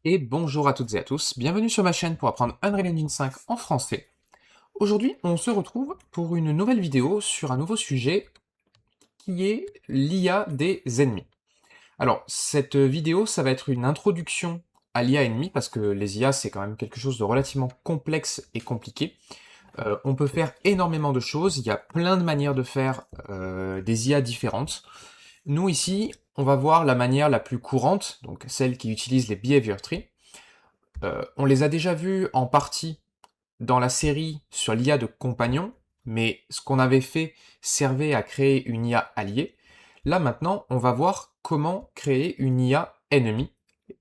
Et bonjour à toutes et à tous, bienvenue sur ma chaîne pour apprendre Unreal Engine 5 en français. Aujourd'hui, on se retrouve pour une nouvelle vidéo sur un nouveau sujet qui est l'IA des ennemis. Alors, cette vidéo, ça va être une introduction à l'IA ennemie, parce que les IA, c'est quand même quelque chose de relativement complexe et compliqué. On peut faire énormément de choses, il y a plein de manières de faire des IA différentes. Nous, ici, on va voir la manière la plus courante, donc celle qui utilise les behavior trees. On les a déjà vus en partie dans la série sur l'IA de compagnon, mais ce qu'on avait fait servait à créer une IA alliée. Là maintenant, on va voir comment créer une IA ennemie,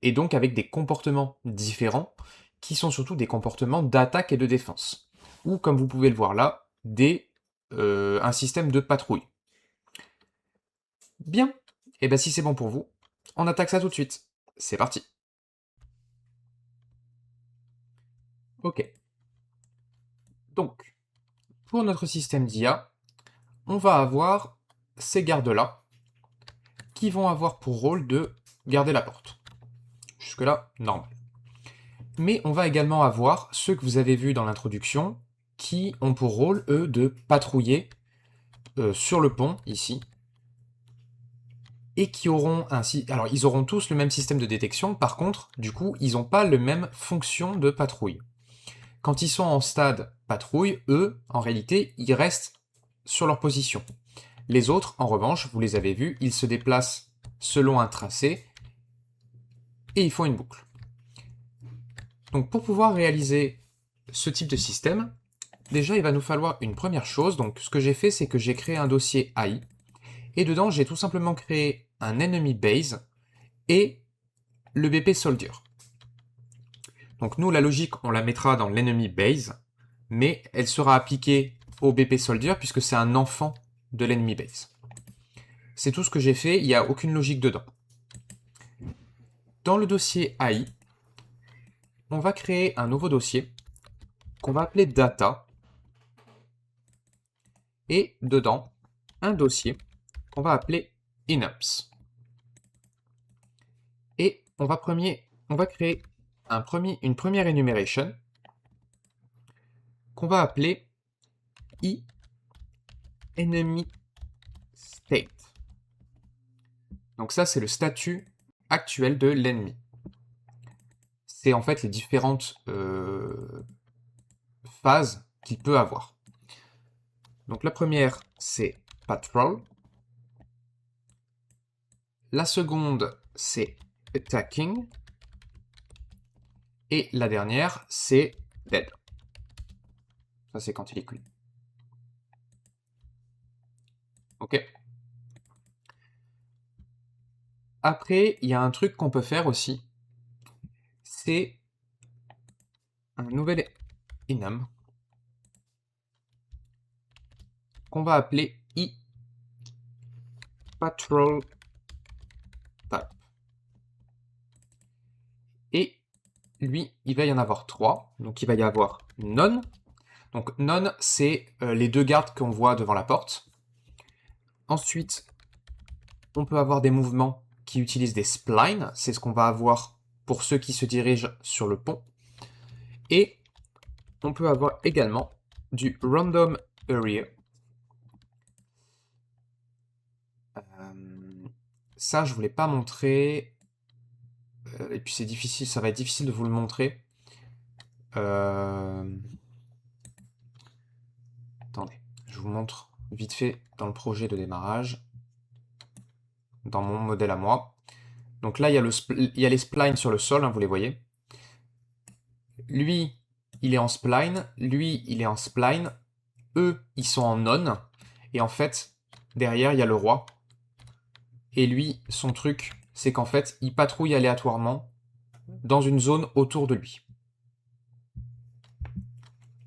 et donc avec des comportements différents, qui sont surtout des comportements d'attaque et de défense. Ou comme vous pouvez le voir là, un système de patrouille. Bien, et bien si c'est bon pour vous, on attaque ça tout de suite. C'est parti. Ok, donc, pour notre système d'IA, on va avoir ces gardes-là, qui vont avoir pour rôle de garder la porte. Jusque-là, normal. Mais on va également avoir ceux que vous avez vus dans l'introduction, qui ont pour rôle, eux, de patrouiller sur le pont, ici, et qui auront ainsi... Alors, ils auront tous le même système de détection, par contre, du coup, ils n'ont pas le même fonction de patrouille. Quand ils sont en stade patrouille, eux, en réalité, ils restent sur leur position. Les autres, en revanche, vous les avez vus, ils se déplacent selon un tracé, et ils font une boucle. Donc pour pouvoir réaliser ce type de système, déjà il va nous falloir une première chose. Donc ce que j'ai fait, c'est que j'ai créé un dossier AI, et dedans j'ai tout simplement créé un enemy base et le BP soldier. Donc nous, la logique, on la mettra dans l'enemy base, mais elle sera appliquée au BP soldier puisque c'est un enfant de l'enemy base. C'est tout ce que j'ai fait, il n'y a aucune logique dedans. Dans le dossier AI, on va créer un nouveau dossier qu'on va appeler data, et dedans, un dossier qu'on va appeler inops. Et on va créer une première enumeration qu'on va appeler enemy state. Donc ça, c'est le statut actuel de l'ennemi. C'est en fait les différentes phases qu'il peut avoir. Donc la première, c'est patrol. La seconde, c'est attacking. Et la dernière, c'est dead. Ça, c'est quand il est clean. Ok. Après, il y a un truc qu'on peut faire aussi. C'est un nouvel enum qu'on va appeler patrol type. Et lui, il va y en avoir 3. Donc il va y avoir none. Donc none, c'est les deux gardes qu'on voit devant la porte. Ensuite, on peut avoir des mouvements qui utilisent des splines. C'est ce qu'on va avoir pour ceux qui se dirigent sur le pont. Et on peut avoir également du random area. Ça, je ne vous l'ai pas montré. Et puis c'est difficile, ça va être difficile de vous le montrer. Attendez, je vous montre vite fait dans le projet de démarrage, dans mon modèle à moi. Donc là, il y a les splines sur le sol, hein, vous les voyez. Lui, il est en spline, lui, il est en spline, eux, ils sont en none, et en fait, derrière, il y a le roi. Et lui, son truc, c'est qu'en fait, il patrouille aléatoirement dans une zone autour de lui.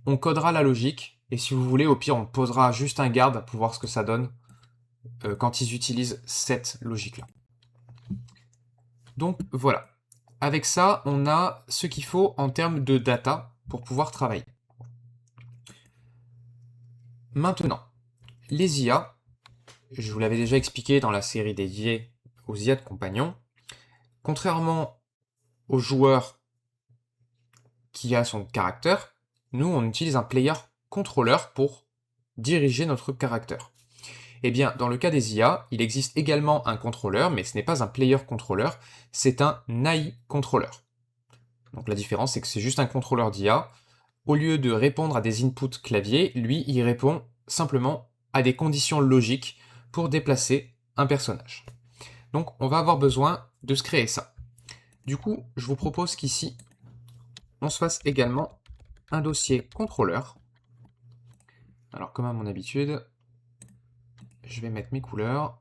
On codera la logique, et si vous voulez, au pire, on posera juste un garde pour voir ce que ça donne quand ils utilisent cette logique-là. Donc voilà. Avec ça, on a ce qu'il faut en termes de data pour pouvoir travailler. Maintenant, les IA, je vous l'avais déjà expliqué dans la série dédiée aux IA de compagnons, contrairement au joueur qui a son caractère, nous, on utilise un player controller pour diriger notre caractère. Eh bien, dans le cas des IA, il existe également un contrôleur, mais ce n'est pas un player controller, c'est un AI controller. Donc la différence, c'est que c'est juste un contrôleur d'IA. Au lieu de répondre à des inputs clavier, lui, il répond simplement à des conditions logiques pour déplacer un personnage. Donc on va avoir besoin de se créer ça. Du coup, je vous propose qu'ici, on se fasse également un dossier contrôleur. Alors comme à mon habitude, je vais mettre mes couleurs.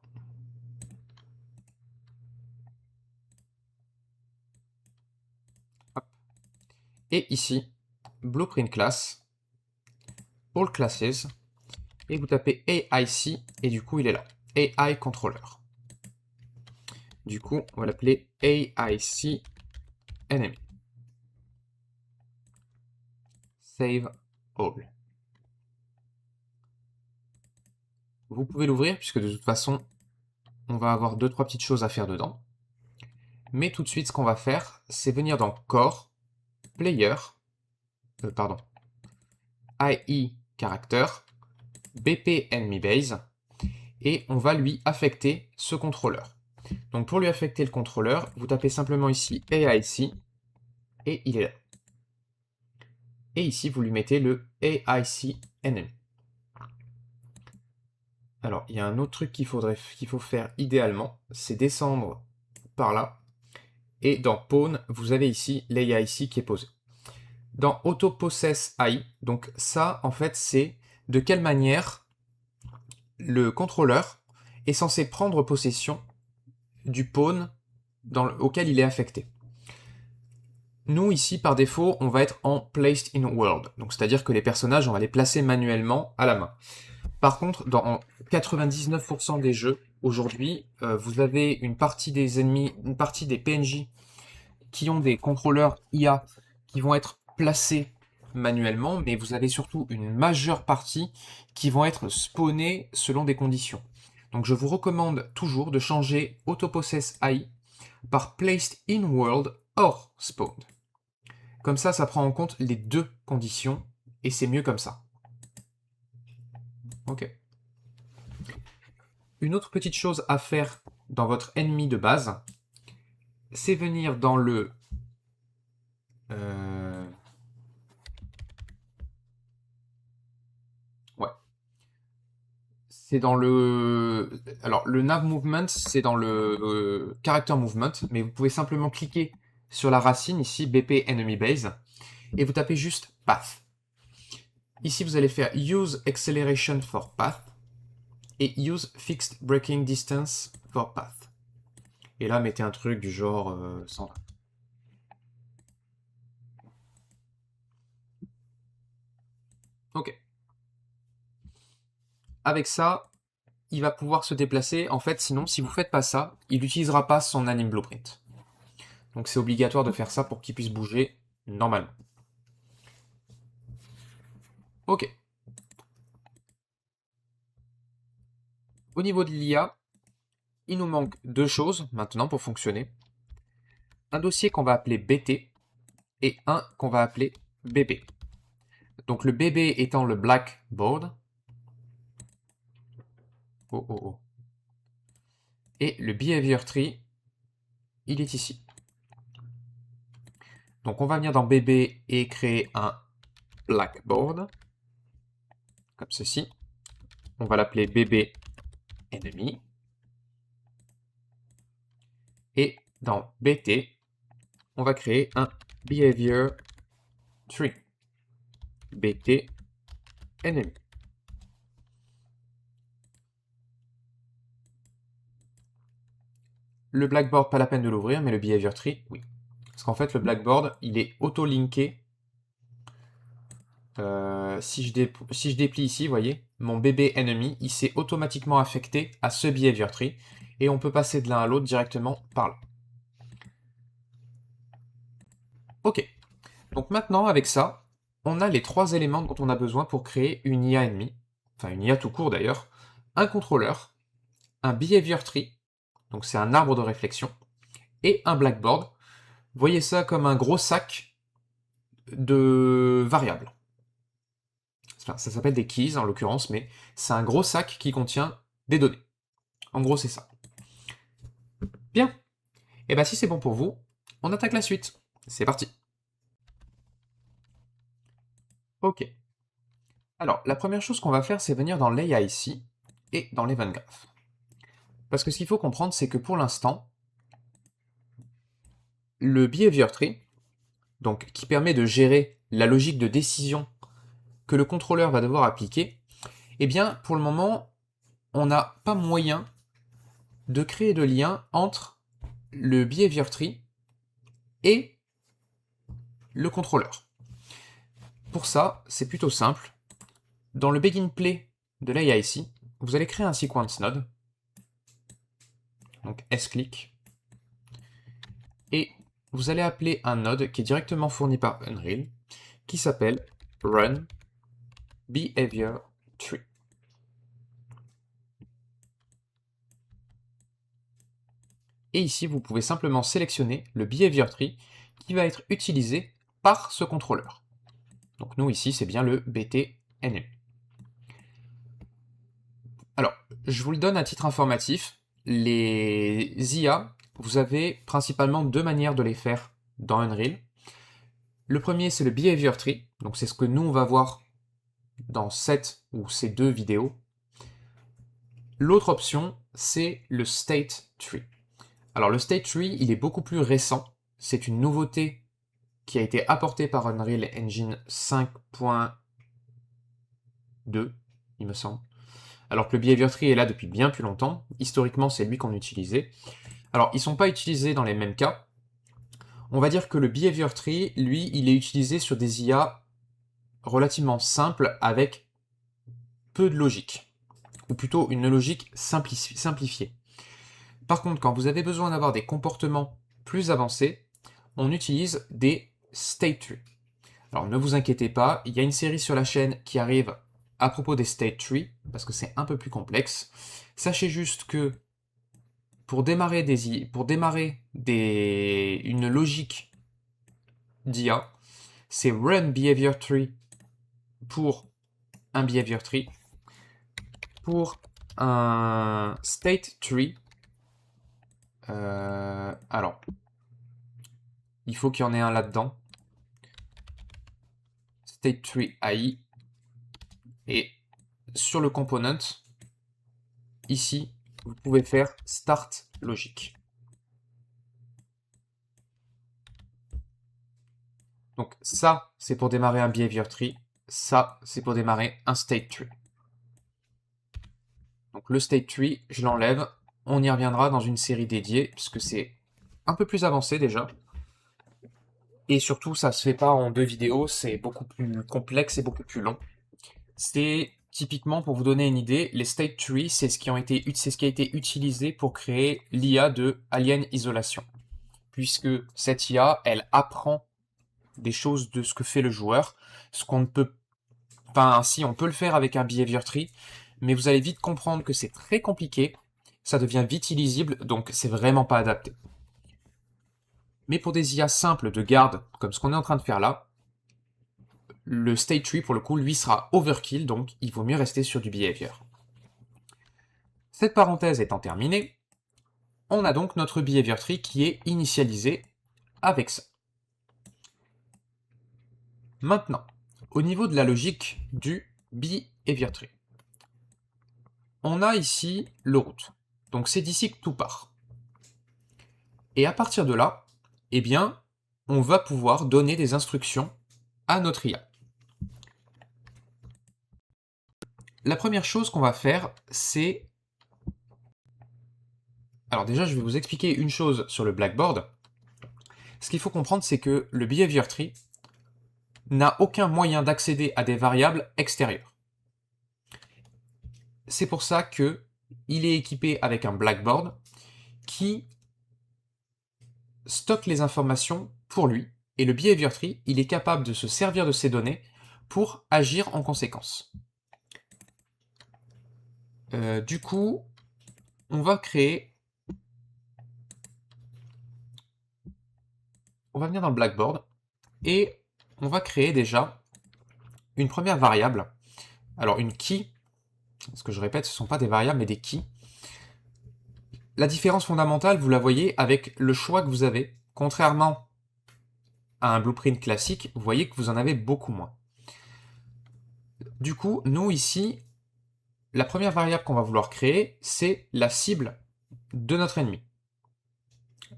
Hop. Et ici, Blueprint Class, All Classes, et vous tapez AIC, et du coup il est là, AI Controller. Du coup, on va l'appeler AIC Enemy. Save All. Vous pouvez l'ouvrir, puisque de toute façon, on va avoir 2-3 petites choses à faire dedans. Mais tout de suite, ce qu'on va faire, c'est venir dans Core, Player, IE Character, BP Enemy Base, et on va lui affecter ce contrôleur. Donc pour lui affecter le contrôleur, vous tapez simplement ici AIC, et il est là. Et ici, vous lui mettez le AIC Enemy. Alors, il y a un autre truc qu'il faut faire idéalement, c'est descendre par là, et dans Pawn, vous avez ici l'AIC qui est posé. Dans Auto Possess AI, donc ça, en fait, c'est de quelle manière le contrôleur est censé prendre possession du pawn auquel il est affecté. Nous, ici, par défaut, on va être en Placed in World, donc c'est-à-dire que les personnages, on va les placer manuellement à la main. Par contre, dans 99% des jeux, aujourd'hui, vous avez une partie des ennemis, une partie des PNJ qui ont des contrôleurs IA qui vont être placés manuellement, mais vous avez surtout une majeure partie qui vont être spawnés selon des conditions. Donc je vous recommande toujours de changer AutoPossess AI par Placed in World or Spawned. Comme ça prend en compte les deux conditions, et c'est mieux comme ça. Ok. Une autre petite chose à faire dans votre ennemi de base, c'est venir dans le... Ouais. C'est dans le... Alors, le nav movement, c'est dans le character movement, mais vous pouvez simplement cliquer sur la racine, ici, BP enemy base, et vous tapez juste path. Ici, vous allez faire use acceleration for path, et use fixed braking distance for path. Et là, mettez un truc du genre 120. Ok. Avec ça, il va pouvoir se déplacer. En fait, sinon, si vous ne faites pas ça, il n'utilisera pas son anime blueprint. Donc c'est obligatoire de faire ça pour qu'il puisse bouger normalement. Ok. Au niveau de l'IA, il nous manque deux choses maintenant pour fonctionner. Un dossier qu'on va appeler BT et un qu'on va appeler BB. Donc le BB étant le blackboard. Oh oh oh. Et le behavior tree, il est ici. Donc on va venir dans BB et créer un blackboard, comme ceci. On va l'appeler BB enemy. Et dans BT, on va créer un behavior tree. BT enemy. Le Blackboard, pas la peine de l'ouvrir, mais le behavior tree, oui. Parce qu'en fait, le Blackboard, il est auto-linké. Si je déplie ici, vous voyez, mon bébé enemy, il s'est automatiquement affecté à ce behavior tree. Et on peut passer de l'un à l'autre directement par là. Ok. Donc maintenant, avec ça, on a les trois éléments dont on a besoin pour créer une IA ennemie. Enfin, une IA tout court d'ailleurs. Un contrôleur, un behavior tree, donc c'est un arbre de réflexion, et un blackboard. Voyez ça comme un gros sac de variables. Enfin, ça s'appelle des keys en l'occurrence, mais c'est un gros sac qui contient des données. En gros, c'est ça. Bien. Et bien si c'est bon pour vous, on attaque la suite. C'est parti. Ok. Alors, la première chose qu'on va faire, c'est venir dans l'AI ici et dans l'Event Graph. Parce que ce qu'il faut comprendre, c'est que pour l'instant, le Behavior Tree, donc qui permet de gérer la logique de décision que le contrôleur va devoir appliquer, eh bien, pour le moment, on n'a pas moyen de créer de lien entre le Behavior Tree et le contrôleur. Pour ça, c'est plutôt simple. Dans le Begin Play de l'AI ici, vous allez créer un sequence node, donc S-click, et vous allez appeler un node qui est directement fourni par Unreal, qui s'appelle Run Behavior Tree. Et ici, vous pouvez simplement sélectionner le Behavior Tree qui va être utilisé par ce contrôleur. Donc nous, ici, c'est bien le BTNL. Alors, je vous le donne à titre informatif. Les IA, vous avez principalement deux manières de les faire dans Unreal. Le premier, c'est le Behavior Tree. Donc c'est ce que nous, on va voir dans cette ou ces deux vidéos. L'autre option, c'est le State Tree. Alors le State Tree, il est beaucoup plus récent. C'est une nouveauté qui a été apportée par Unreal Engine 5.2, il me semble. Alors que le Behavior Tree est là depuis bien plus longtemps. Historiquement, c'est lui qu'on utilisait. Alors, ils ne sont pas utilisés dans les mêmes cas. On va dire que le Behavior Tree, lui, il est utilisé sur des IA relativement simples avec peu de logique. Ou plutôt une logique simplifiée. Par contre, quand vous avez besoin d'avoir des comportements plus avancés, on utilise des State Trees. Alors ne vous inquiétez pas, il y a une série sur la chaîne qui arrive à propos des State Trees, parce que c'est un peu plus complexe. Sachez juste que pour démarrer une logique d'IA, c'est Run Behavior Tree pour un Behavior Tree. Pour un State Tree, alors, il faut qu'il y en ait un là-dedans. State Tree AI. Et sur le component, ici, vous pouvez faire Start Logic. Donc ça, c'est pour démarrer un Behavior Tree. Ça, c'est pour démarrer un State Tree. Donc le State Tree, je l'enlève. On y reviendra dans une série dédiée, puisque c'est un peu plus avancé déjà. Et surtout, ça se fait pas en deux vidéos, c'est beaucoup plus complexe et beaucoup plus long. C'est typiquement, pour vous donner une idée, les State Trees, c'est ce qui a été utilisé pour créer l'IA de Alien Isolation. Puisque cette IA, elle apprend des choses de ce que fait le joueur, ce qu'on ne peut... Enfin, si, on peut le faire avec un Behavior Tree, mais vous allez vite comprendre que c'est très compliqué, ça devient vite illisible, donc c'est vraiment pas adapté. Mais pour des IA simples de garde, comme ce qu'on est en train de faire là, le State Tree, pour le coup, lui sera overkill, donc il vaut mieux rester sur du Behavior. Cette parenthèse étant terminée, on a donc notre Behavior Tree qui est initialisé avec ça. Maintenant, au niveau de la logique du Behavior Tree, on a ici le root. Donc c'est d'ici que tout part. Et à partir de là, eh bien, on va pouvoir donner des instructions à notre IA. La première chose qu'on va faire, c'est... Alors déjà, je vais vous expliquer une chose sur le Blackboard. Ce qu'il faut comprendre, c'est que le Behavior Tree n'a aucun moyen d'accéder à des variables extérieures. C'est pour ça que il est équipé avec un Blackboard qui stocke les informations pour lui, et le Behavior Tree, il est capable de se servir de ces données pour agir en conséquence. Du coup, on va créer on va venir dans le Blackboard et on va créer déjà une première variable. Alors une key, ce que je répète, ce ne sont pas des variables mais des keys. La différence fondamentale, vous la voyez avec le choix que vous avez. Contrairement à un blueprint classique, vous voyez que vous en avez beaucoup moins. Du coup, nous ici, la première variable qu'on va vouloir créer, c'est la cible de notre ennemi.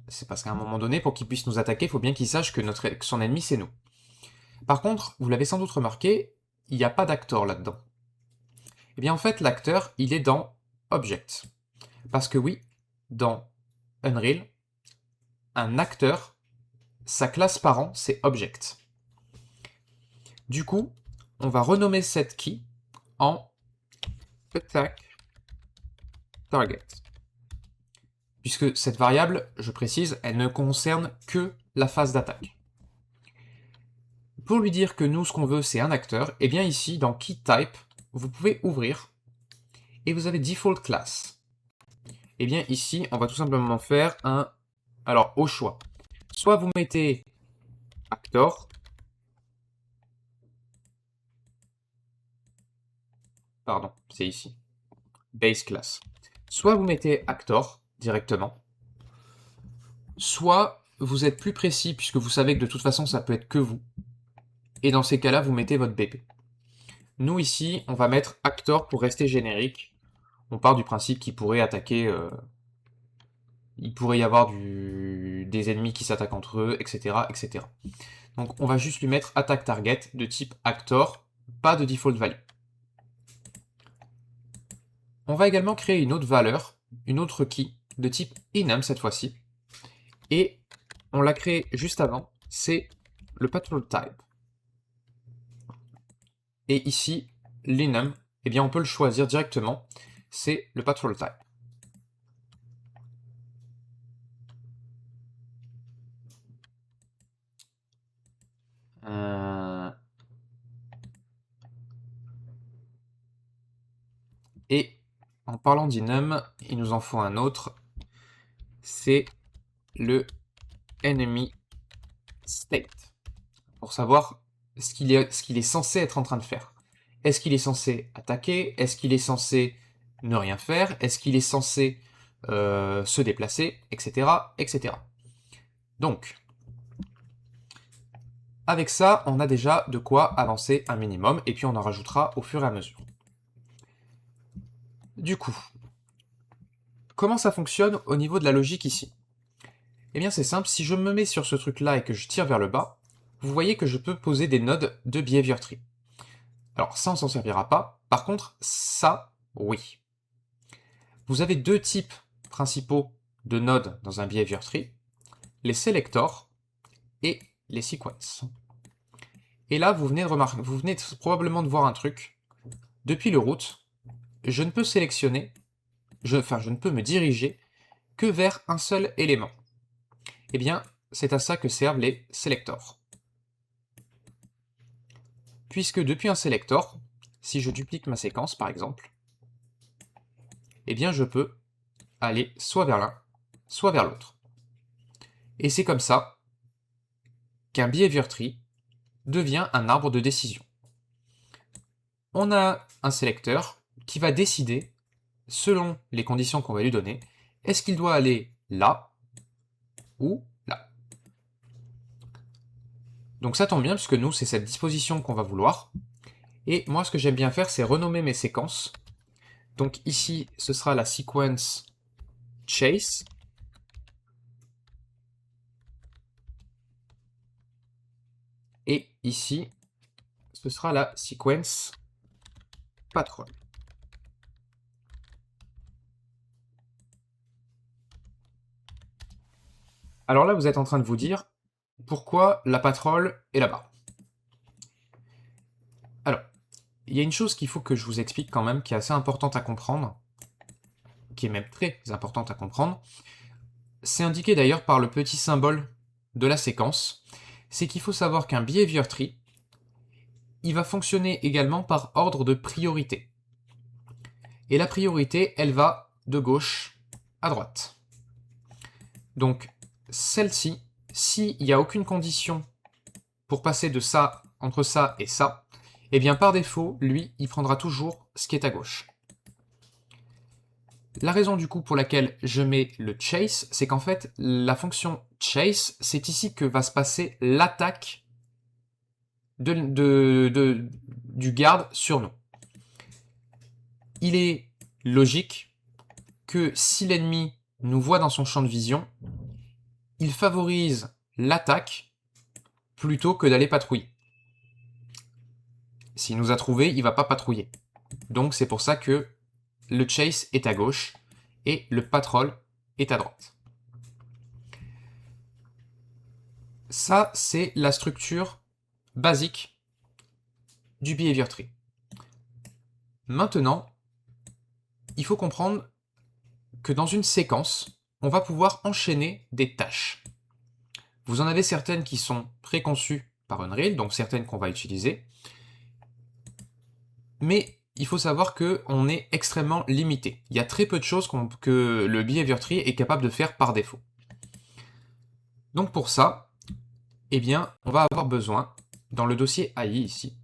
C'est parce qu'à un moment donné, pour qu'il puisse nous attaquer, il faut bien qu'il sache que son ennemi, c'est nous. Par contre, vous l'avez sans doute remarqué, il n'y a pas d'acteur là-dedans. Eh bien en fait, l'acteur, il est dans Object. Parce que oui, dans Unreal, un acteur, sa classe parent, c'est Object. Du coup, on va renommer cette key en Attack Target. Puisque cette variable, je précise, elle ne concerne que la phase d'attaque. Pour lui dire que nous, ce qu'on veut, c'est un acteur, et bien ici, dans KeyType, vous pouvez ouvrir, et vous avez Default Class. Et bien ici, on va tout simplement faire un... Alors, au choix. Soit vous mettez Actor, pardon, c'est ici, Base Class. Soit vous mettez Actor, directement, soit vous êtes plus précis, puisque vous savez que de toute façon, ça peut être que vous. Et dans ces cas-là, vous mettez votre BP. Nous, ici, on va mettre Actor pour rester générique. On part du principe qu'il pourrait attaquer... il pourrait y avoir des ennemis qui s'attaquent entre eux, etc., etc. Donc on va juste lui mettre Attack Target de type Actor, pas de default value. On va également créer une autre valeur, une autre key, de type enum cette fois-ci. Et on l'a créé juste avant, c'est le patrol type. Et ici, l'enum, eh bien on peut le choisir directement, c'est le patrol type. Et en parlant d'enum, il nous en faut un autre, c'est le enemy state, pour savoir ce qu'il est censé être en train de faire. Est-ce qu'il est censé attaquer? Est-ce qu'il est censé ne rien faire? Est-ce qu'il est censé se déplacer? Etc. etc. Donc, avec ça, on a déjà de quoi avancer un minimum, et puis on en rajoutera au fur et à mesure. Du coup, comment ça fonctionne au niveau de la logique ici? Eh bien c'est simple, si je me mets sur ce truc-là et que je tire vers le bas, vous voyez que je peux poser des nodes de behavior tree. Alors ça, on s'en servira pas. Par contre, ça, oui. Vous avez deux types principaux de nodes dans un behavior tree, les selectors et les sequences. Et là, vous venez probablement de voir un truc. Depuis le root, je ne peux sélectionner, je ne peux me diriger que vers un seul élément. Eh bien, c'est à ça que servent les selectors. Puisque depuis un selector, si je duplique ma séquence par exemple, eh bien je peux aller soit vers l'un, soit vers l'autre. Et c'est comme ça qu'un behavior tree devient un arbre de décision. On a un sélecteur qui va décider, selon les conditions qu'on va lui donner, est-ce qu'il doit aller là ou là. Donc ça tombe bien puisque nous, c'est cette disposition qu'on va vouloir. Et moi, ce que j'aime bien faire, c'est renommer mes séquences. Donc ici, ce sera la sequence chase. Et ici, ce sera la sequence patrol. Alors là, vous êtes en train de vous dire, pourquoi la patrol est là-bas? Alors, il y a une chose qu'il faut que je vous explique quand même, qui est assez importante à comprendre, qui est même très importante à comprendre. C'est indiqué d'ailleurs par le petit symbole de la séquence. C'est qu'il faut savoir qu'un behavior tree, il va fonctionner également par ordre de priorité. Et la priorité, elle va de gauche à droite. Donc, celle-ci, s'il n'y a aucune condition pour passer de ça, entre ça et ça, eh bien par défaut, lui, il prendra toujours ce qui est à gauche. La raison du coup pour laquelle je mets le chase, c'est qu'en fait, la fonction chase, c'est ici que va se passer l'attaque du garde sur nous. Il est logique que si l'ennemi nous voit dans son champ de vision, il favorise l'attaque plutôt que d'aller patrouiller. S'il nous a trouvé, il va pas patrouiller. Donc c'est pour ça que le chase est à gauche et le patrol est à droite. Ça, c'est la structure basique du behavior tree. Maintenant, il faut comprendre que dans une séquence, on va pouvoir enchaîner des tâches. Vous en avez certaines qui sont préconçues par Unreal, donc certaines qu'on va utiliser. Mais il faut savoir qu'on est extrêmement limité. Il y a très peu de choses que le behavior tree est capable de faire par défaut. Donc pour ça, eh bien, on va avoir besoin, dans le dossier AI ici,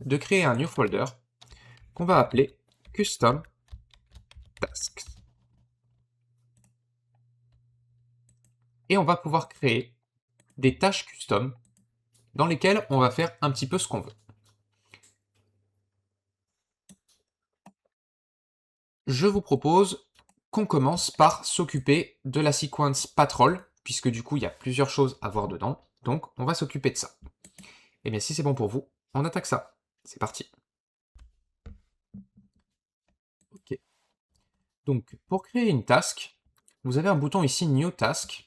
de créer un new folder qu'on va appeler Custom Tasks. Et on va pouvoir créer des tâches custom dans lesquelles on va faire un petit peu ce qu'on veut. Je vous propose qu'on commence par s'occuper de la séquence patrol, puisque du coup il y a plusieurs choses à voir dedans, donc on va s'occuper de ça. Et bien si c'est bon pour vous, on attaque ça. C'est parti. Ok. Donc pour créer une task, vous avez un bouton ici New Task.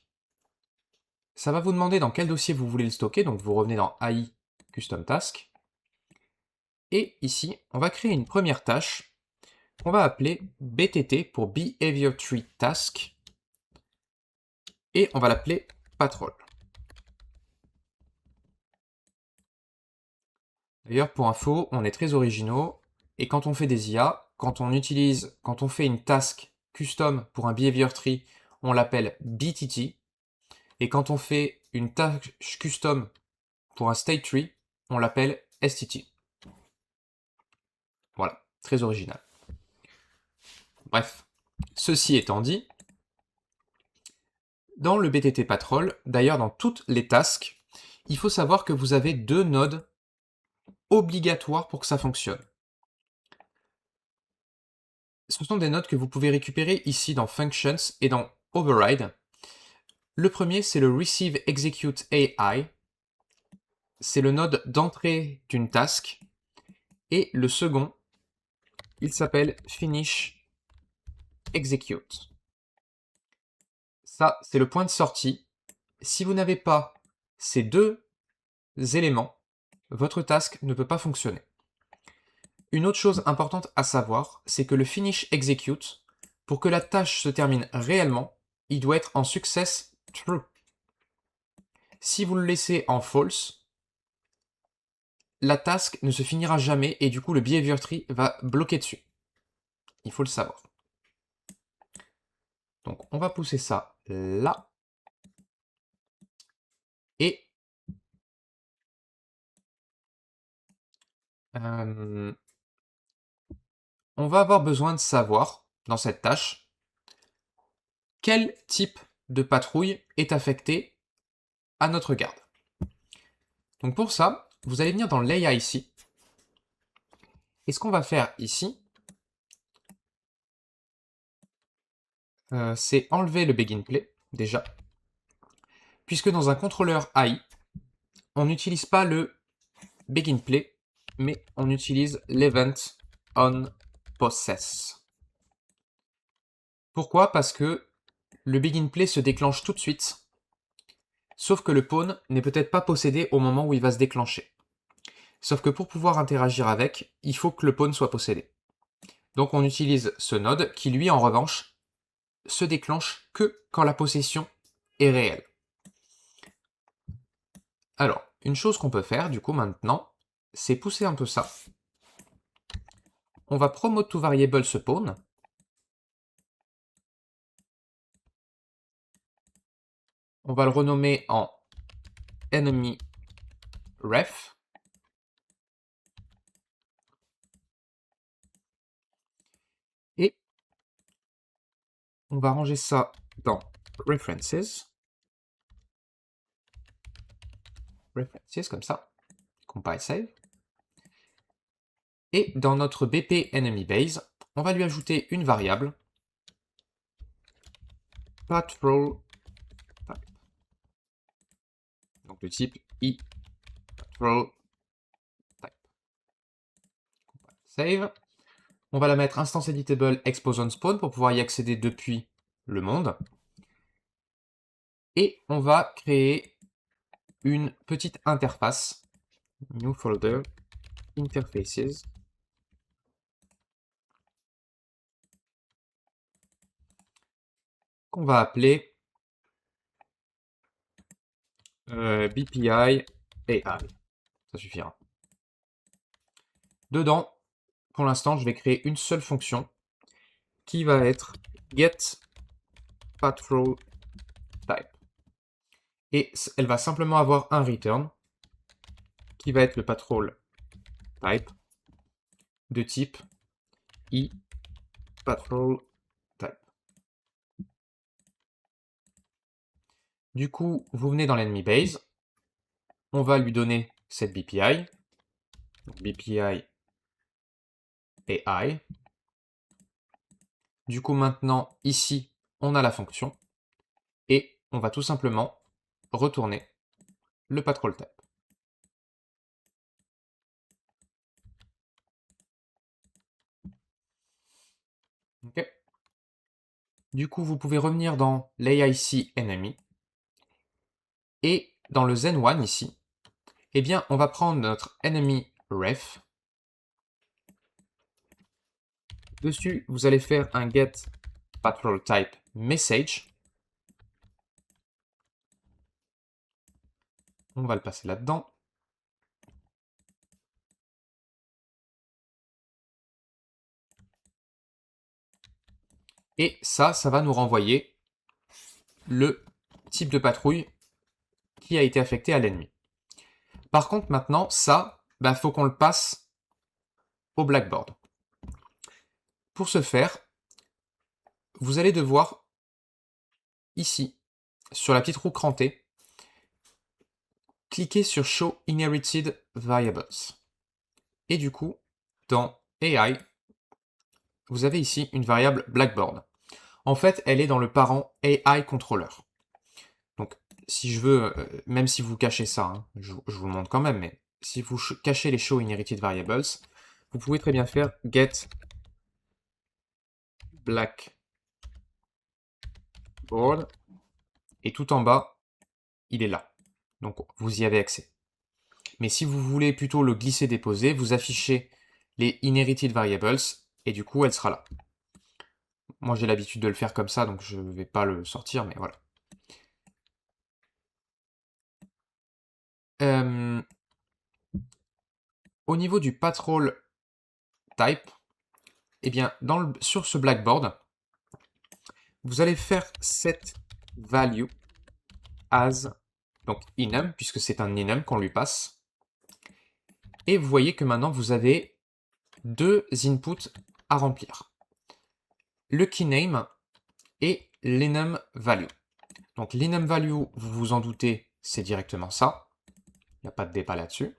Ça va vous demander dans quel dossier vous voulez le stocker, donc vous revenez dans AI Custom Task. Et ici, on va créer une première tâche qu'on va appeler BTT pour Behavior Tree Task. Et on va l'appeler Patrol. D'ailleurs, pour info, on est très originaux. Et quand on fait des IA, quand on fait une task custom pour un behavior tree, on l'appelle BTT. Et quand on fait une tâche custom pour un state tree, on l'appelle STT. Voilà, très original. Bref, ceci étant dit, dans le BTT Patrol, d'ailleurs dans toutes les tasks, il faut savoir que vous avez deux nodes obligatoires pour que ça fonctionne. Ce sont des nodes que vous pouvez récupérer ici dans Functions et dans Override. Le premier, c'est le Receive Execute AI. C'est le node d'entrée d'une task. Et le second, il s'appelle Finish Execute. Ça, c'est le point de sortie. Si vous n'avez pas ces deux éléments, votre task ne peut pas fonctionner. Une autre chose importante à savoir, c'est que le Finish Execute, pour que la tâche se termine réellement, il doit être en Success True. Si vous le laissez en False, la task ne se finira jamais et du coup le behavior tree va bloquer dessus. Il faut le savoir. Donc on va pousser ça là. Et on va avoir besoin de savoir, dans cette tâche, quel type de patrouille est affecté à notre garde. Donc pour ça, vous allez venir dans l'AI ici. Et ce qu'on va faire ici, c'est enlever le begin play, déjà. Puisque dans un contrôleur AI, on n'utilise pas le begin play, mais on utilise l'event on possess. Pourquoi? Parce que le begin play se déclenche tout de suite, sauf que le pawn n'est peut-être pas possédé au moment où il va se déclencher. Sauf que pour pouvoir interagir avec, il faut que le pawn soit possédé. Donc on utilise ce node qui lui en revanche se déclenche que quand la possession est réelle. Alors, une chose qu'on peut faire du coup maintenant, c'est pousser un peu ça. On va promote to variable ce pawn. On va le renommer en enemy ref. Et on va ranger ça dans references. References, comme ça. Compile save. Et dans notre BP enemy base, on va lui ajouter une variable patrol type. Donc de type patrol type. Compile save. On va la mettre instance editable expose on spawn pour pouvoir y accéder depuis le monde. Et on va créer une petite interface. New folder interfaces. Qu'on va appeler BPI AI. Ça suffira. Dedans, pour l'instant, je vais créer une seule fonction qui va être getPatrolType. Et elle va simplement avoir un return qui va être le patrol type de type iPatrolType. Du coup, vous venez dans l'enemy base, on va lui donner cette BPI, donc BPI AI. Du coup, maintenant, ici, on a la fonction, et on va tout simplement retourner le patrol type. Okay. Du coup, vous pouvez revenir dans l'AIC enemy, et dans le Zen1 ici, eh bien, on va prendre notre enemy ref. Dessus, vous allez faire un get patrol type message. On va le passer là-dedans. Et ça va nous renvoyer le type de patrouille qui a été affecté à l'ennemi. Par contre, maintenant, ça, faut qu'on le passe au Blackboard. Pour ce faire, vous allez devoir, ici, sur la petite roue crantée, cliquer sur Show Inherited Variables. Et du coup, dans AI, vous avez ici une variable Blackboard. En fait, elle est dans le parent AI Controller. Donc, si je veux, même si vous cachez ça, hein, je vous le montre quand même, mais si vous cachez les Show Inherited Variables, vous pouvez très bien faire get Blackboard, et tout en bas, il est là. Donc, vous y avez accès. Mais si vous voulez plutôt le glisser-déposer, vous affichez les Inherited Variables, et du coup, elle sera là. Moi, j'ai l'habitude de le faire comme ça, donc je ne vais pas le sortir, mais voilà. Au niveau du patrol type, eh bien, sur ce Blackboard, vous allez faire set value as, donc enum, puisque c'est un enum qu'on lui passe. Et vous voyez que maintenant, vous avez deux inputs à remplir. Le keyname et l'enum value. Donc l'enum value, vous vous en doutez, c'est directement ça. Il n'y a pas de débat là-dessus.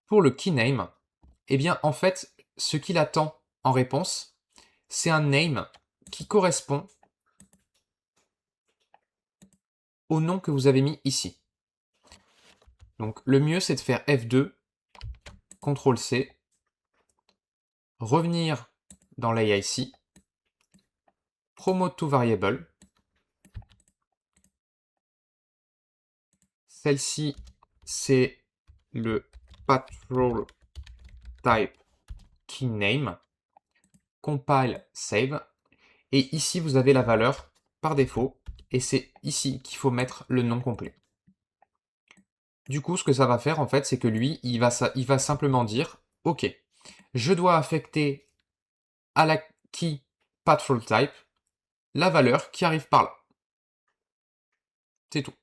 Pour le keyname, eh bien, en fait, ce qu'il attend en réponse, c'est un name qui correspond au nom que vous avez mis ici. Donc, le mieux, c'est de faire F2, CTRL-C, revenir dans l'AIC, promote to variable. Celle-ci, c'est le patrol type keyname, compile, save. Et ici, vous avez la valeur par défaut, et c'est ici qu'il faut mettre le nom complet. Du coup, ce que ça va faire, en fait, c'est que lui, il va simplement dire, OK, je dois affecter à la key patrol type la valeur qui arrive par là. C'est tout.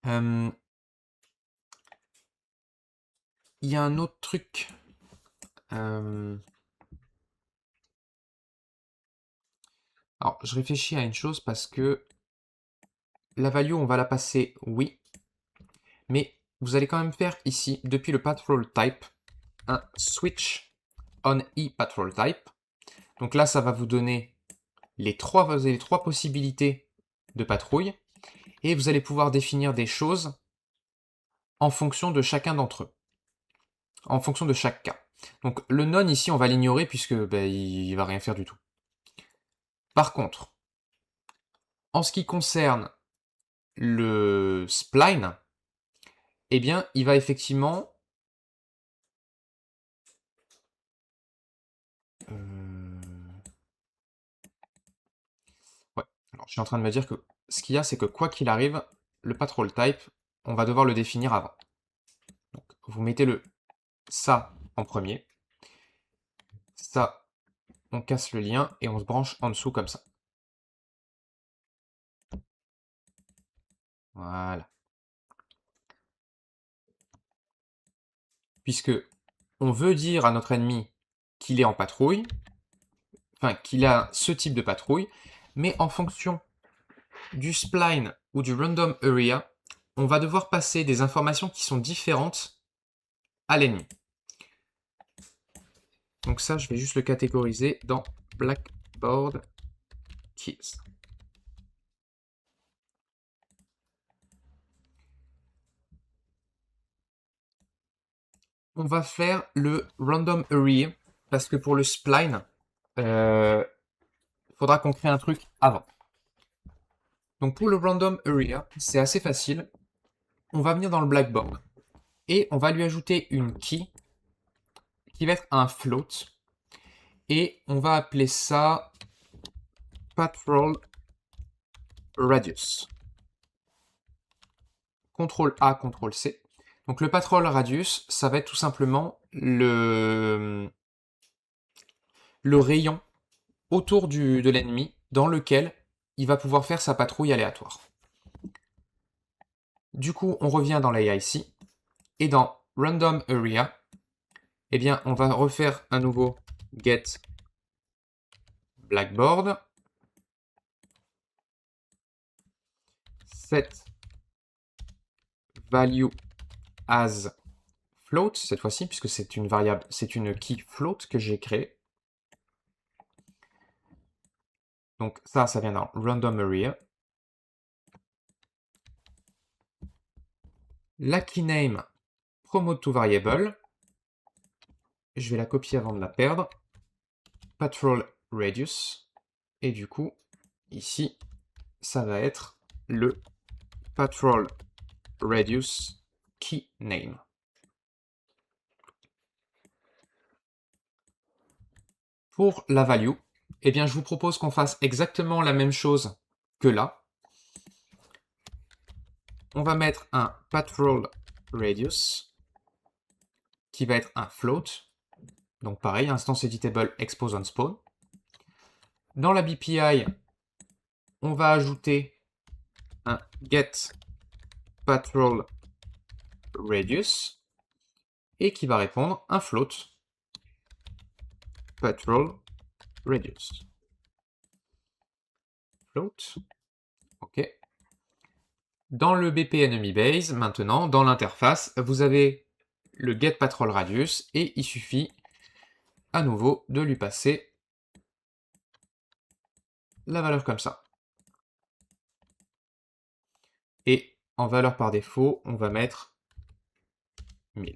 Il y a un autre truc. Alors, je réfléchis à une chose parce que la value, on va la passer oui, mais vous allez quand même faire ici, depuis le patrol type, un switch on e-patrol type. Donc là, ça va vous donner les trois possibilités de patrouille et vous allez pouvoir définir des choses en fonction de chacun d'entre eux, en fonction de chaque cas. Donc le non ici, on va l'ignorer puisque il va rien faire du tout. Par contre, en ce qui concerne le spline, eh bien, il va effectivement... Ouais, alors je suis en train de me dire que ce qu'il y a, c'est que quoi qu'il arrive, le patrol type, on va devoir le définir avant. Donc, vous mettez le ça en premier. Ça, on casse le lien et on se branche en dessous comme ça. Voilà. Puisque on veut dire à notre ennemi qu'il est en patrouille, enfin qu'il a ce type de patrouille, mais en fonction du spline ou du random area, on va devoir passer des informations qui sont différentes à l'ennemi. Donc ça, je vais juste le catégoriser dans Blackboard Keys. On va faire le random array parce que pour le spline, il faudra qu'on crée un truc avant. Donc pour le random area, c'est assez facile. On va venir dans le blackboard et on va lui ajouter une key qui va être un float et on va appeler ça patrol radius. CTRL A, CTRL C. Donc le patrol radius, ça va être tout simplement le rayon autour de l'ennemi dans lequel il va pouvoir faire sa patrouille aléatoire. Du coup, on revient dans l'AIC et dans Random Area, eh bien, on va refaire un nouveau get blackboard, set value as float cette fois-ci, puisque c'est une variable, c'est une key float que j'ai créée. Donc ça vient dans Random Area. La key name promote to variable. Je vais la copier avant de la perdre. Patrol radius. Et du coup, ici, ça va être le patrol radius key name. Pour la value, eh bien, je vous propose qu'on fasse exactement la même chose que là. On va mettre un patrol radius qui va être un float. Donc pareil, instance editable expose on spawn. Dans la BPI, on va ajouter un get patrol radius et qui va répondre un float patrol radius. Float. OK. Dans le BP Enemy Base, maintenant, dans l'interface, vous avez le get patrol radius et il suffit à nouveau de lui passer la valeur comme ça. Et en valeur par défaut, on va mettre 1000.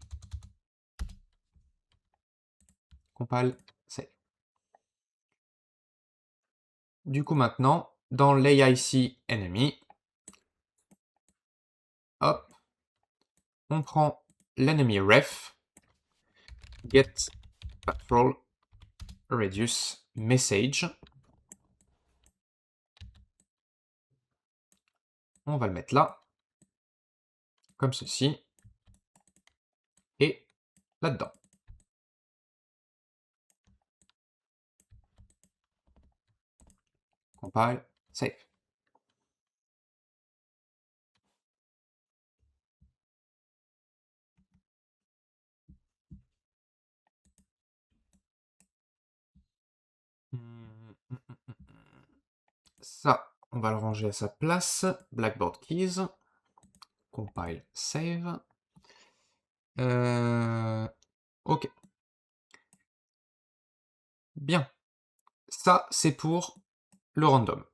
Compile, save. Du coup maintenant, dans l'AIC enemy, hop, on prend l'enemy ref, get patrol radius message. On va le mettre là, comme ceci, et là-dedans. Compile, save. Ça, on va le ranger à sa place. Blackboard keys. Compile, save. Ok. Bien. Ça, c'est pour le random.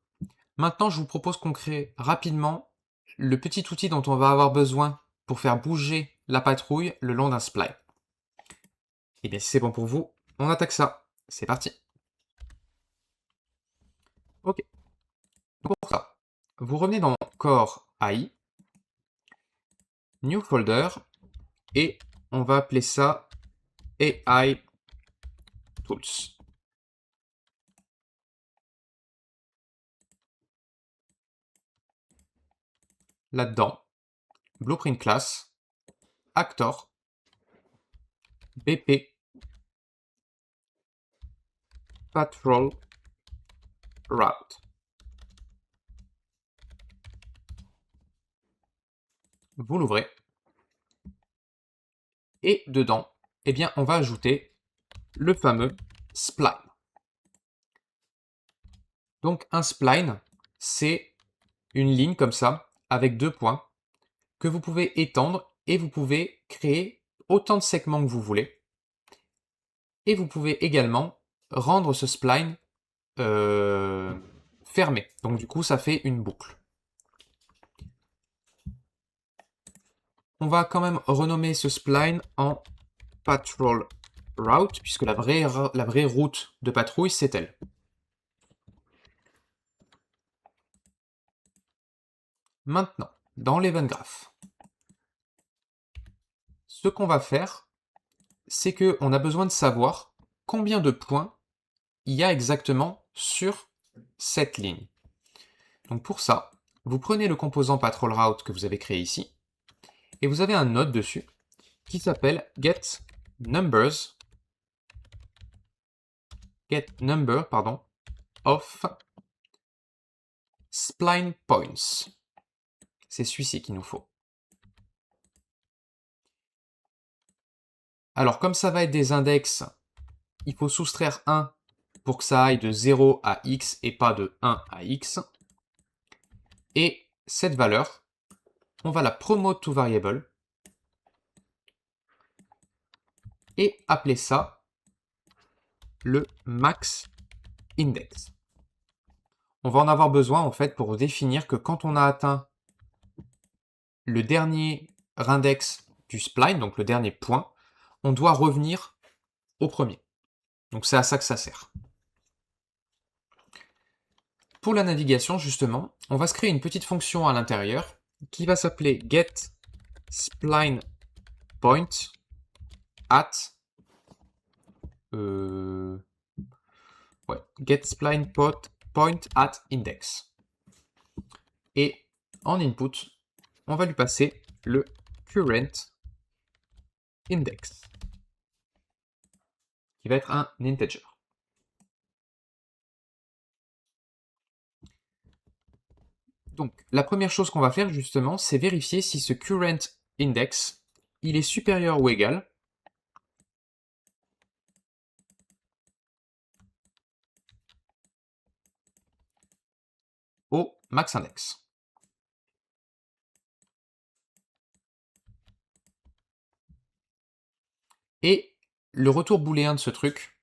Maintenant, je vous propose qu'on crée rapidement le petit outil dont on va avoir besoin pour faire bouger la patrouille le long d'un spline. Et bien, si c'est bon pour vous, on attaque ça. C'est parti. Ok. Pour ça, vous revenez dans Core AI, New Folder, et on va appeler ça AI Tools. Là-dedans, Blueprint Class, Actor, BP, Patrol, Route. Vous l'ouvrez. Et dedans, eh bien, on va ajouter le fameux spline. Donc un spline, c'est une ligne comme ça, avec deux points, que vous pouvez étendre et vous pouvez créer autant de segments que vous voulez. Et vous pouvez également rendre ce spline fermé. Donc du coup, ça fait une boucle. On va quand même renommer ce spline en Patrol Route, puisque la vraie route de patrouille, c'est elle. Maintenant, dans l'event graph, ce qu'on va faire, c'est qu'on a besoin de savoir combien de points il y a exactement sur cette ligne. Donc pour ça, vous prenez le composant Patrol Route que vous avez créé ici, et vous avez un node dessus qui s'appelle getNumber of spline points. C'est celui-ci qu'il nous faut. Alors comme ça va être des index, il faut soustraire 1 pour que ça aille de 0 à x et pas de 1 à x. Et cette valeur, on va la promote to variable et appeler ça le max index. On va en avoir besoin en fait pour définir que quand on a atteint le dernier index du spline, donc le dernier point, on doit revenir au premier. Donc c'est à ça que ça sert. Pour la navigation, justement, on va se créer une petite fonction à l'intérieur qui va s'appeler getSplinePoint at getSplinePoint at index. Et en input, on va lui passer le current index, qui va être un integer. Donc, la première chose qu'on va faire justement, c'est vérifier si ce current index, il est supérieur ou égal au max index. Et le retour booléen de ce truc,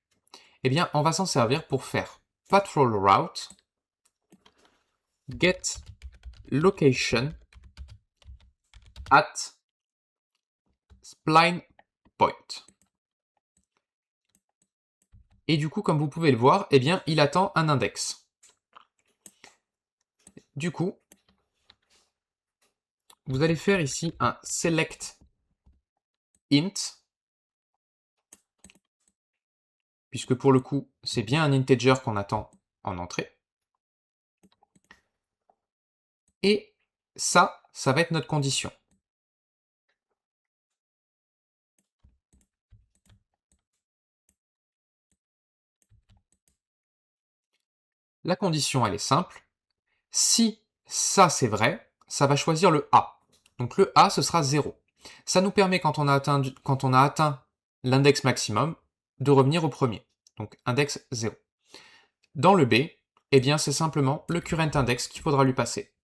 eh bien, on va s'en servir pour faire patrol route get location at spline point. Et du coup, comme vous pouvez le voir, eh bien, il attend un index. Du coup, vous allez faire ici un select int, puisque pour le coup, c'est bien un integer qu'on attend en entrée. Et ça va être notre condition. La condition, elle est simple. Si ça, c'est vrai, ça va choisir le A. Donc le A, ce sera 0. Ça nous permet, quand on a atteint l'index maximum, de revenir au premier. Donc index 0. Dans le B, eh bien, c'est simplement le current index qu'il faudra lui passer.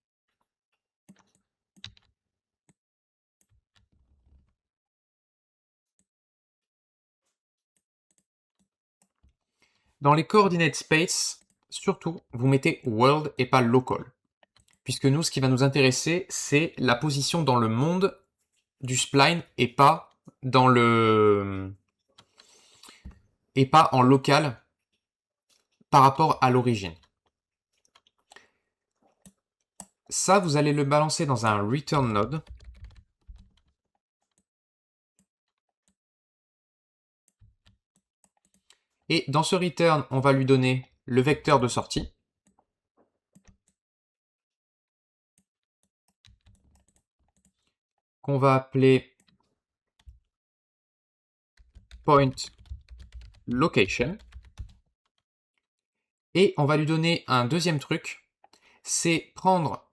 Dans les coordinate space, surtout, vous mettez world et pas local. Puisque nous, ce qui va nous intéresser, c'est la position dans le monde du spline et pas dans et pas en local par rapport à l'origine. Ça, vous allez le balancer dans un return node. Et dans ce return, on va lui donner le vecteur de sortie. Qu'on va appeler point location. Et on va lui donner un deuxième truc, c'est prendre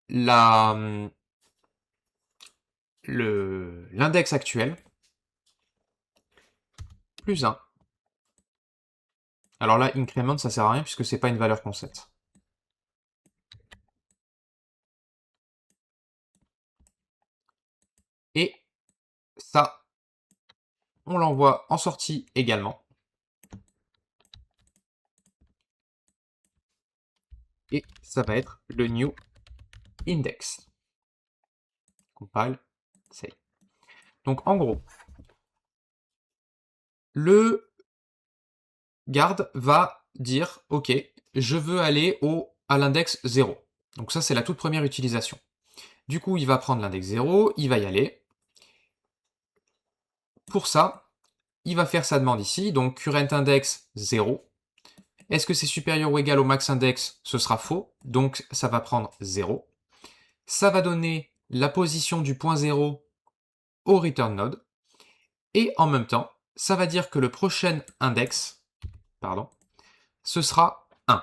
l'index actuel plus 1. Alors là, increment, ça sert à rien puisque c'est pas une valeur qu'on set. Et ça, on l'envoie en sortie également. Et ça va être le new index. Compile, save. Donc en gros, le garde va dire, ok, je veux aller à l'index 0. Donc ça, c'est la toute première utilisation. Du coup, il va prendre l'index 0, il va y aller. Pour ça, il va faire sa demande ici, donc current index 0. Est-ce que c'est supérieur ou égal au max index? Ce sera faux, donc ça va prendre 0. Ça va donner la position du point 0 au return node. Et en même temps, ça va dire que le prochain index, ce sera 1.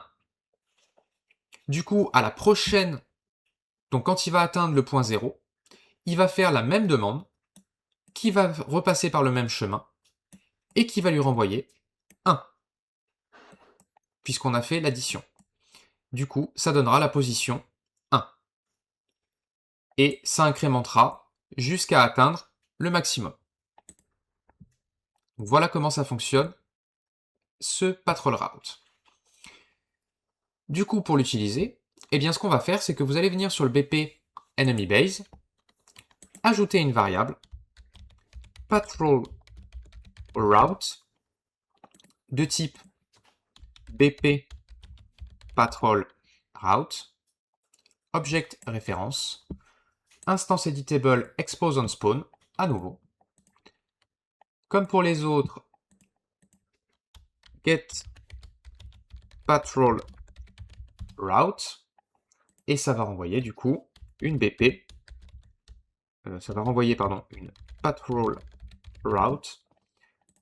Du coup, à la prochaine, donc quand il va atteindre le point 0, il va faire la même demande, qui va repasser par le même chemin, et qui va lui renvoyer 1, puisqu'on a fait l'addition. Du coup, ça donnera la position 1. Et ça incrémentera jusqu'à atteindre le maximum. Donc voilà comment ça fonctionne, ce patrol route. Du coup, pour l'utiliser, eh bien, ce qu'on va faire, c'est que vous allez venir sur le BP enemy base, ajouter une variable patrol route de type BP patrol route, object référence, instance editable expose on spawn, à nouveau. Comme pour les autres, get patrol route, et ça va renvoyer du coup une BP, ça va renvoyer une patrol route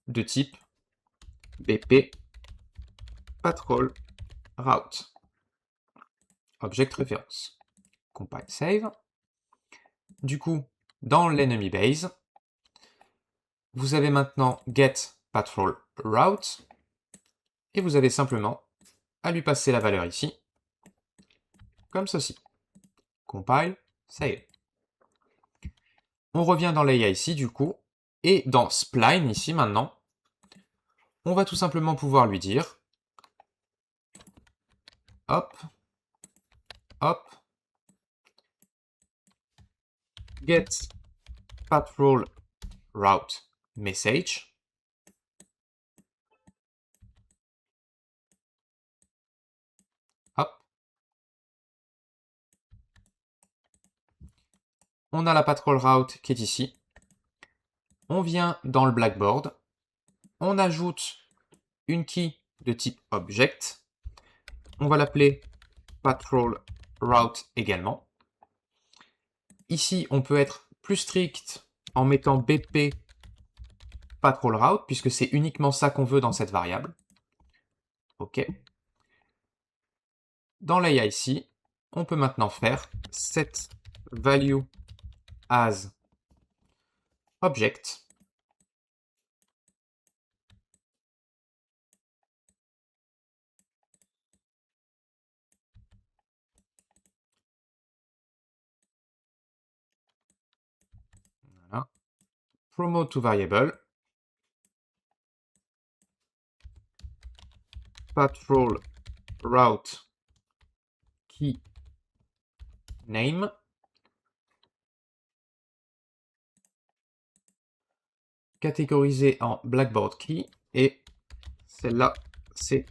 de type BP patrol route, object référence. Compile save. Du coup, dans l'enemy base, vous avez maintenant get patrol route, et vous avez simplement à lui passer la valeur ici, comme ceci. Compile, save. On revient dans l'AI ici, du coup, et dans spline, ici, maintenant, on va tout simplement pouvoir lui dire, hop, hop, get patrol route message, hop, on a la patrol route qui est ici, on vient dans le blackboard, on ajoute une key de type object, on va l'appeler patrol route également. Ici, on peut être plus strict en mettant BP patrol route, puisque c'est uniquement ça qu'on veut dans cette variable. OK. Dans l'AI ici, on peut maintenant faire set value as object. Voilà. Promote to variable. Patrol route key name. Catégorisé en Blackboard key. Et celle-là, c'est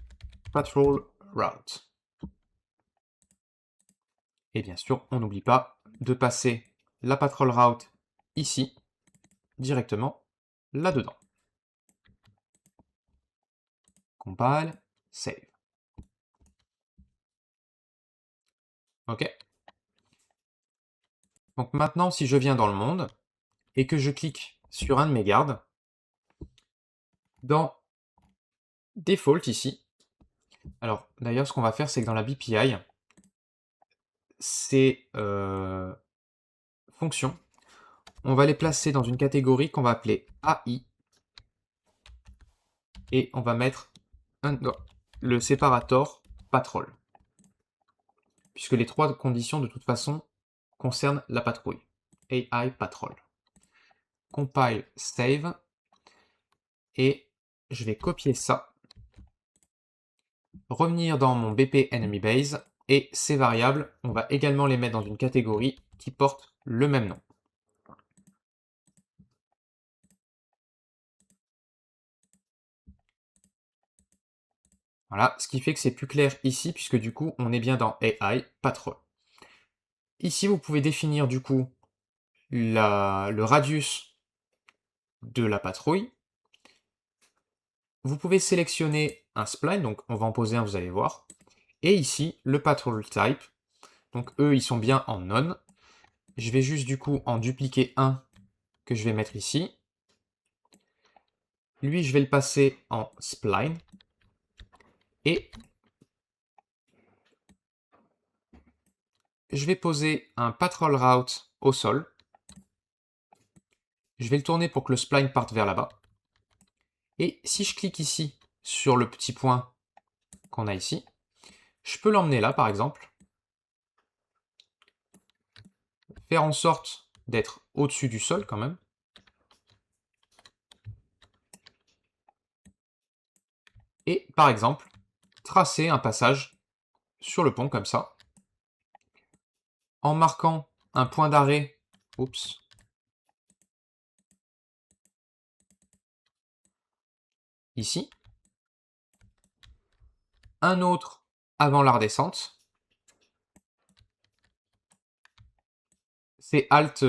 patrol route. Et bien sûr, on n'oublie pas de passer la patrol route ici, directement là-dedans. Compile, save. OK. Donc maintenant, si je viens dans le monde et que je clique sur un de mes gardes, dans Default ici, alors d'ailleurs, ce qu'on va faire, c'est que dans la BPI, ces fonctions, on va les placer dans une catégorie qu'on va appeler AI et on va mettre le séparator patrol, puisque les trois conditions de toute façon concernent la patrouille. AI patrol. Compile, save, et je vais copier ça, revenir dans mon BP enemy base, et ces variables, on va également les mettre dans une catégorie qui porte le même nom. Voilà, ce qui fait que c'est plus clair ici, puisque du coup, on est bien dans AI patrol. Ici, vous pouvez définir du coup le radius de la patrouille. Vous pouvez sélectionner un spline, donc on va en poser un, vous allez voir. Et ici, le patrol type. Donc eux, ils sont bien en none. Je vais juste du coup en dupliquer un que je vais mettre ici. Lui, je vais le passer en spline. Et je vais poser un patrol route au sol. Je vais le tourner pour que le spline parte vers là-bas. Et si je clique ici sur le petit point qu'on a ici, je peux l'emmener là par exemple, faire en sorte d'être au-dessus du sol quand même, et par exemple tracer un passage sur le pont comme ça, en marquant un point d'arrêt, oups, ici, un autre avant la redescente, c'est Alt,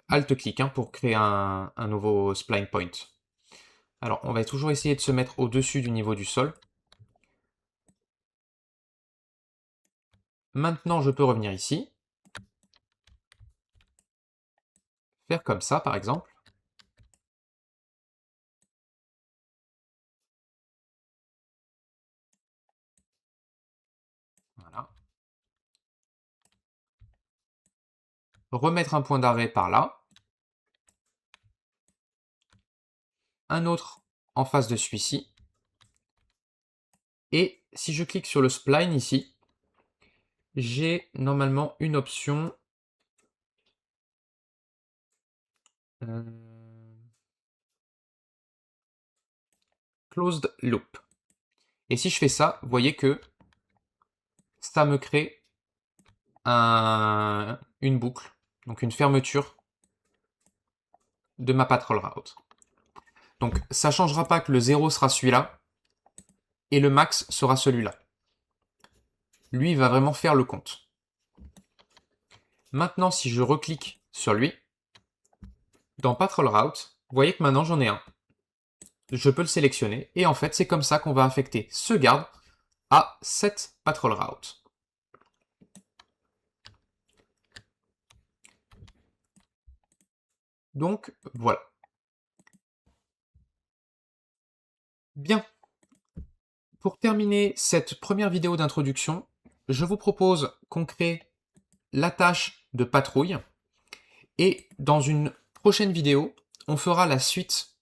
Alt-clic pour créer un nouveau spline point. Alors, on va toujours essayer de se mettre au-dessus du niveau du sol. Maintenant, je peux revenir ici. Faire comme ça, par exemple. Voilà. Remettre un point d'arrêt par là. Un autre en face de celui-ci. Et si je clique sur le spline ici, j'ai normalement une option Closed Loop. Et si je fais ça, vous voyez que ça me crée une boucle, donc une fermeture de ma patrol route. Donc ça ne changera pas que le 0 sera celui-là et le max sera celui-là. Lui, il va vraiment faire le compte. Maintenant, si je reclique sur lui, dans patrol route, vous voyez que maintenant j'en ai un. Je peux le sélectionner et en fait, c'est comme ça qu'on va affecter ce garde à cette patrol route. Donc voilà. Bien. Pour terminer cette première vidéo d'introduction, je vous propose qu'on crée la tâche de patrouille et dans une prochaine vidéo, on fera la suite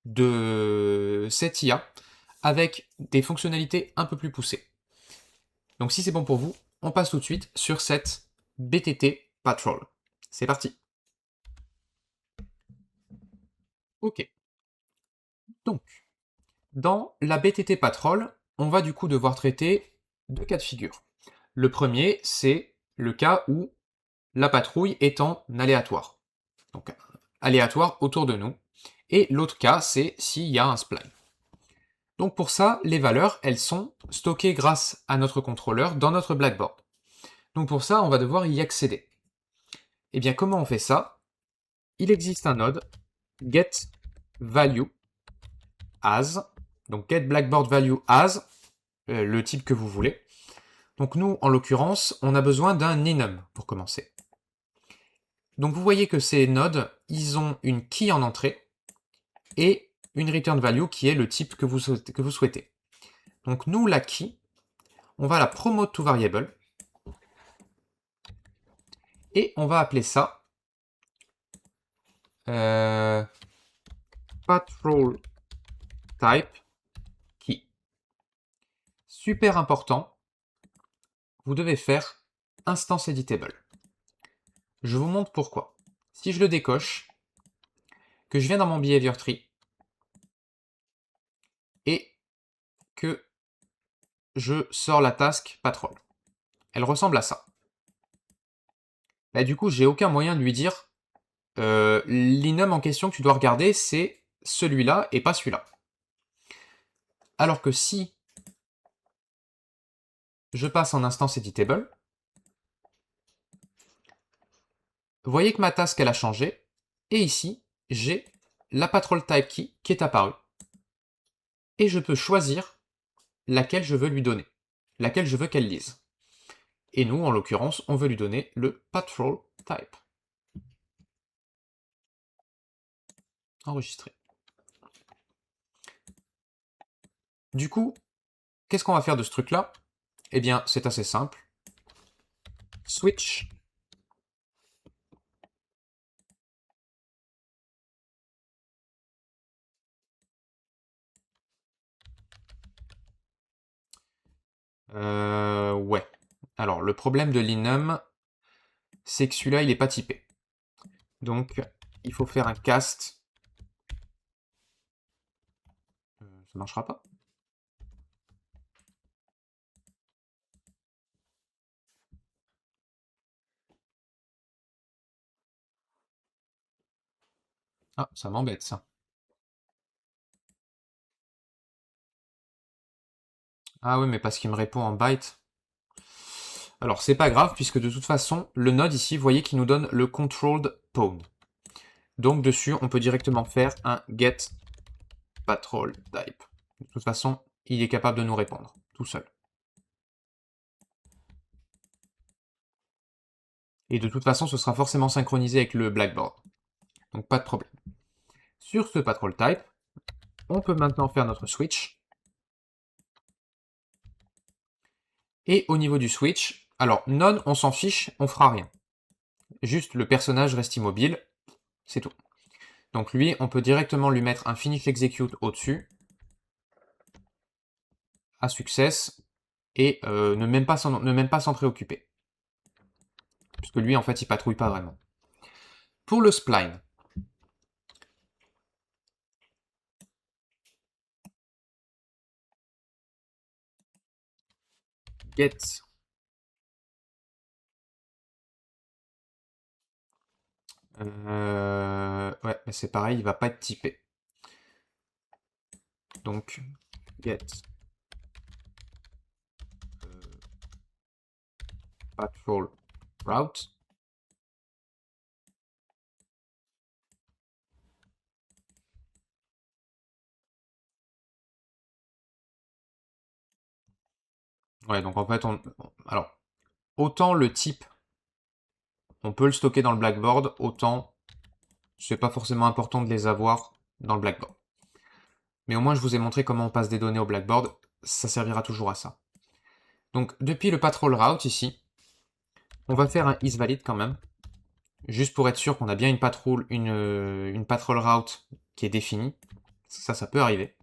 de cette IA avec des fonctionnalités un peu plus poussées. Donc si c'est bon pour vous, on passe tout de suite sur cette BTT Patrol. C'est parti. Ok. Donc, dans la BTT Patrol, on va du coup devoir traiter deux cas de figure. Le premier, c'est le cas où la patrouille est en aléatoire. Donc, aléatoire autour de nous. Et l'autre cas, c'est s'il y a un spline. Donc pour ça, les valeurs, elles sont stockées grâce à notre contrôleur dans notre Blackboard. Donc pour ça, on va devoir y accéder. Et bien comment on fait ça? Il existe un node getValueAs, donc getBlackboardValueAs, le type que vous voulez. Donc nous, en l'occurrence, on a besoin d'un enum pour commencer. Donc vous voyez que ces nodes, ils ont une key en entrée et une return value qui est le type que vous souhaitez. Donc nous, la key, on va la promote to variable et on va appeler ça patrol type key. Super important, vous devez faire instance editable. Je vous montre pourquoi. Si je le décoche, que je viens dans mon behavior tree et que je sors la task patrol, elle ressemble à ça. Là, du coup, j'ai aucun moyen de lui dire l'inum en question que tu dois regarder, c'est celui-là et pas celui-là. Alors que si je passe en instance editable, vous voyez que ma task elle a changé, et ici, j'ai la patrol type key qui est apparue. Et je peux choisir laquelle je veux lui donner, laquelle je veux qu'elle lise. Et nous, en l'occurrence, on veut lui donner le patrol type. Enregistré. Du coup, qu'est-ce qu'on va faire de ce truc-là? Eh bien, c'est assez simple. Switch ouais. Alors, le problème de l'inum, c'est que celui-là, il n'est pas typé. Donc, il faut faire un cast. Ça marchera pas. Ah, ça m'embête, ça. Ah oui, mais parce qu'il me répond en byte. Alors, c'est pas grave, puisque de toute façon, le node ici, vous voyez qu'il nous donne le controlled pawn. Donc, dessus, on peut directement faire un get patrol type. De toute façon, il est capable de nous répondre, tout seul. Et de toute façon, ce sera forcément synchronisé avec le Blackboard. Donc, pas de problème. Sur ce patrol type, on peut maintenant faire notre switch. Et au niveau du switch, alors none, on s'en fiche, on fera rien. Juste le personnage reste immobile, c'est tout. Donc lui, on peut directement lui mettre un finish execute au-dessus, à success, et ne même pas s'en préoccuper. Puisque lui, en fait, il patrouille pas vraiment. Pour le spline, get ouais, mais c'est pareil, il va pas être typé. Donc, get patrol route. Ouais, donc en fait, alors, autant le type, on peut le stocker dans le Blackboard, autant c'est pas forcément important de les avoir dans le Blackboard. Mais au moins, je vous ai montré comment on passe des données au Blackboard, ça servira toujours à ça. Donc, depuis le patrol route ici, on va faire un isValid quand même, juste pour être sûr qu'on a bien une patrol route qui est définie. Ça peut arriver.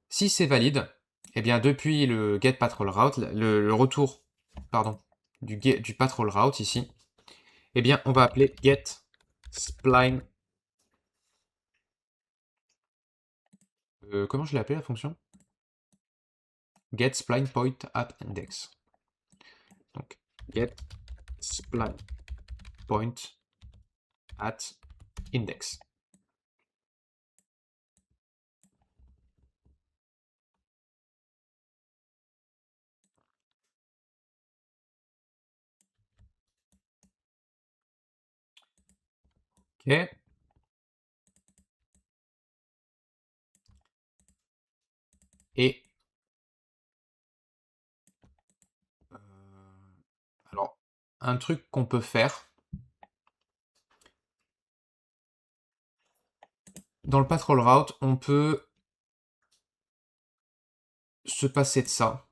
Si c'est valide, eh bien depuis le get patrol route, le retour, pardon, du patrol route ici, eh bien on va appeler get spline. Comment je l'ai appelé la fonction? Get spline point at index. Donc get spline point at index. Ok. Et alors, un truc qu'on peut faire dans le patrol route, on peut se passer de ça.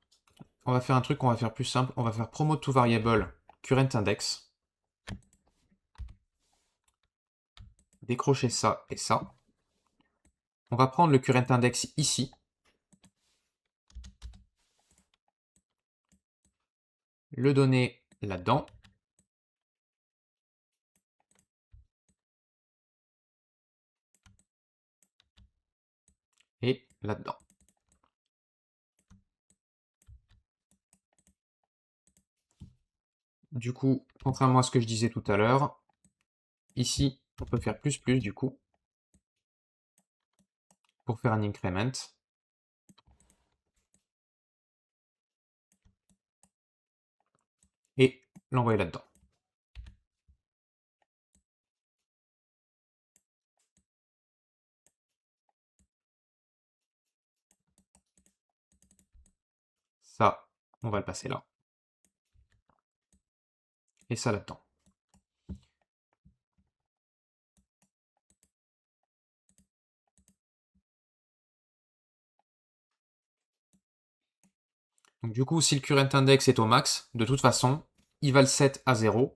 On va faire un truc qu'on va faire plus simple. On va faire promote to variable current index. Décrocher ça et ça. On va prendre le current index ici. Le donner là-dedans. Et là-dedans. Du coup, contrairement à ce que je disais tout à l'heure, ici, on peut faire plus du coup, pour faire un increment. Et l'envoyer là-dedans. Ça, on va le passer là. Et ça là-dedans. Donc du coup, si le current index est au max, de toute façon, il va le set à 0,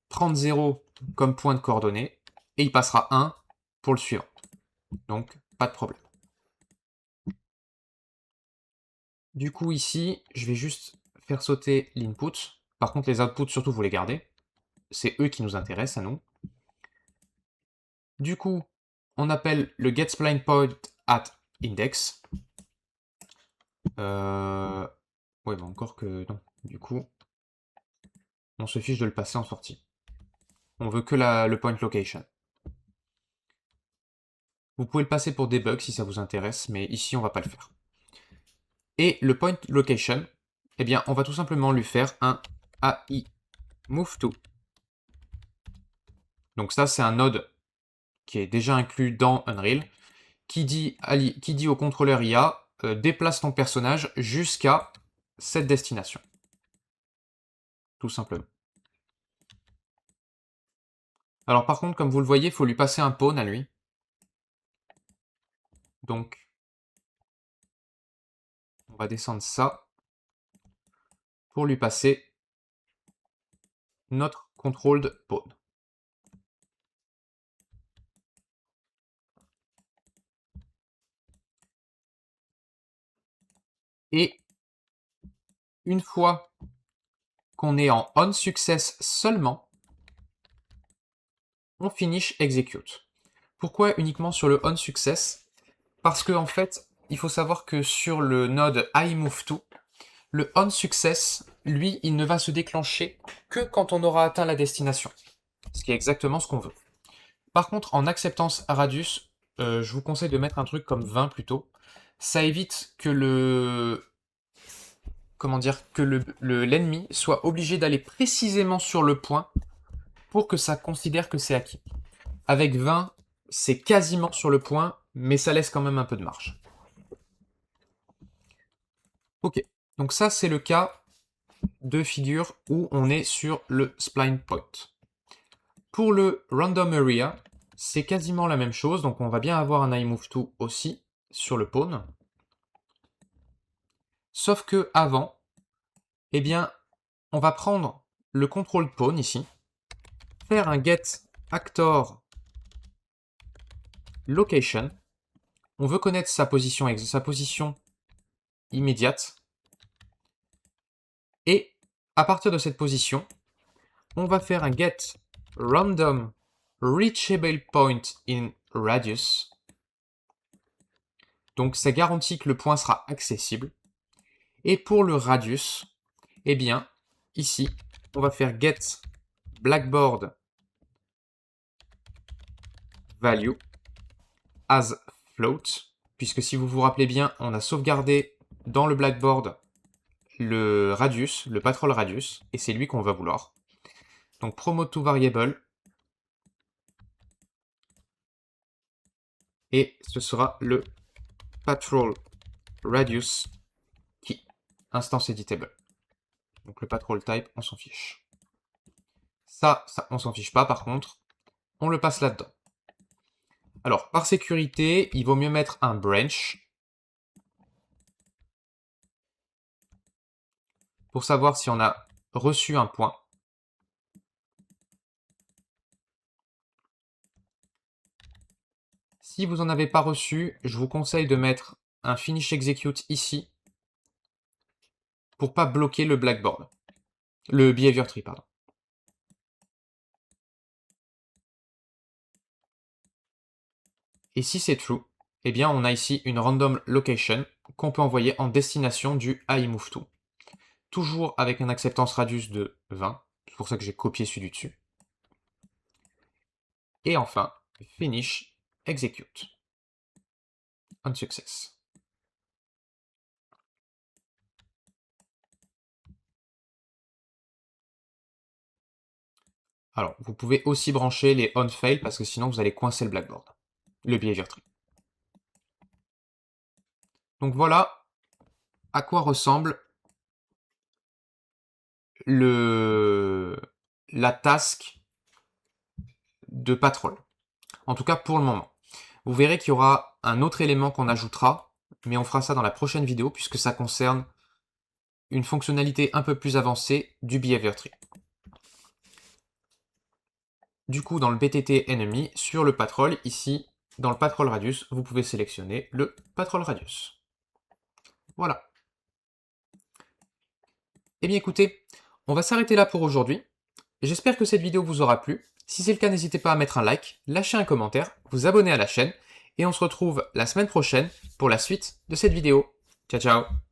prendre 0 comme point de coordonnée, et il passera 1 pour le suivant. Donc, pas de problème. Du coup, ici, je vais juste faire sauter l'input. Par contre, les outputs, surtout, vous les gardez. C'est eux qui nous intéressent, à nous. Du coup, on appelle le getSplinePoint at index. Ouais, bon, encore que non. Du coup, on se fiche de le passer en sortie. On veut que le point location. Vous pouvez le passer pour debug si ça vous intéresse, mais ici, on va pas le faire. Et le point location, eh bien, on va tout simplement lui faire un AI move to. Donc ça, c'est un node qui est déjà inclus dans Unreal, qui dit au contrôleur IA, déplace ton personnage jusqu'à cette destination. Tout simplement. Alors par contre, comme vous le voyez, il faut lui passer un pawn à lui. Donc, on va descendre ça pour lui passer notre controlled pawn. Et une fois qu'on est en onSuccess seulement, on finish execute. Pourquoi uniquement sur le onSuccess? Parce que en fait, il faut savoir que sur le node IMoveTo, le onSuccess, lui, il ne va se déclencher que quand on aura atteint la destination. Ce qui est exactement ce qu'on veut. Par contre, en acceptance radius, je vous conseille de mettre un truc comme 20 plutôt. Ça évite que l'ennemi soit obligé d'aller précisément sur le point pour que ça considère que c'est acquis. Avec 20, c'est quasiment sur le point, mais ça laisse quand même un peu de marge. Ok, donc ça c'est le cas de figure où on est sur le spline point. Pour le random area, c'est quasiment la même chose, donc on va bien avoir un IMoveTo aussi sur le pawn. Sauf que avant, eh bien, on va prendre le control pawn ici, faire un get actor location. On veut connaître sa position immédiate. Et à partir de cette position, on va faire un get random reachable point in radius. Donc ça garantit que le point sera accessible. Et pour le radius, eh bien, ici, on va faire get blackboard value as float, puisque si vous vous rappelez bien, on a sauvegardé dans le blackboard le radius, le patrol radius, et c'est lui qu'on va vouloir. Donc promote to variable, et ce sera le patrol radius key, instance editable. Donc le patrol type, on s'en fiche. Ça, on s'en fiche pas par contre, on le passe là-dedans. Alors, par sécurité, il vaut mieux mettre un branch pour savoir si on a reçu un point. Si vous n'en avez pas reçu, je vous conseille de mettre un finish execute ici pour pas bloquer le blackboard, le behavior tree, pardon. Et si c'est true, eh bien on a ici une random location qu'on peut envoyer en destination du iMoveTo. Toujours avec un acceptance radius de 20, c'est pour ça que j'ai copié celui du dessus. Et enfin, finish execute on success. Alors, vous pouvez aussi brancher les onFail parce que sinon vous allez coincer le blackboard, le behavior tree. Donc voilà à quoi ressemble la task de patrol. En tout cas pour le moment. Vous verrez qu'il y aura un autre élément qu'on ajoutera, mais on fera ça dans la prochaine vidéo puisque ça concerne une fonctionnalité un peu plus avancée du behavior tree. Du coup, dans le BTT enemy, sur le patrol, ici, dans le patrol radius, vous pouvez sélectionner le patrol radius. Voilà. Eh bien écoutez, on va s'arrêter là pour aujourd'hui. J'espère que cette vidéo vous aura plu. Si c'est le cas, n'hésitez pas à mettre un like, lâcher un commentaire, vous abonner à la chaîne, et on se retrouve la semaine prochaine pour la suite de cette vidéo. Ciao ciao!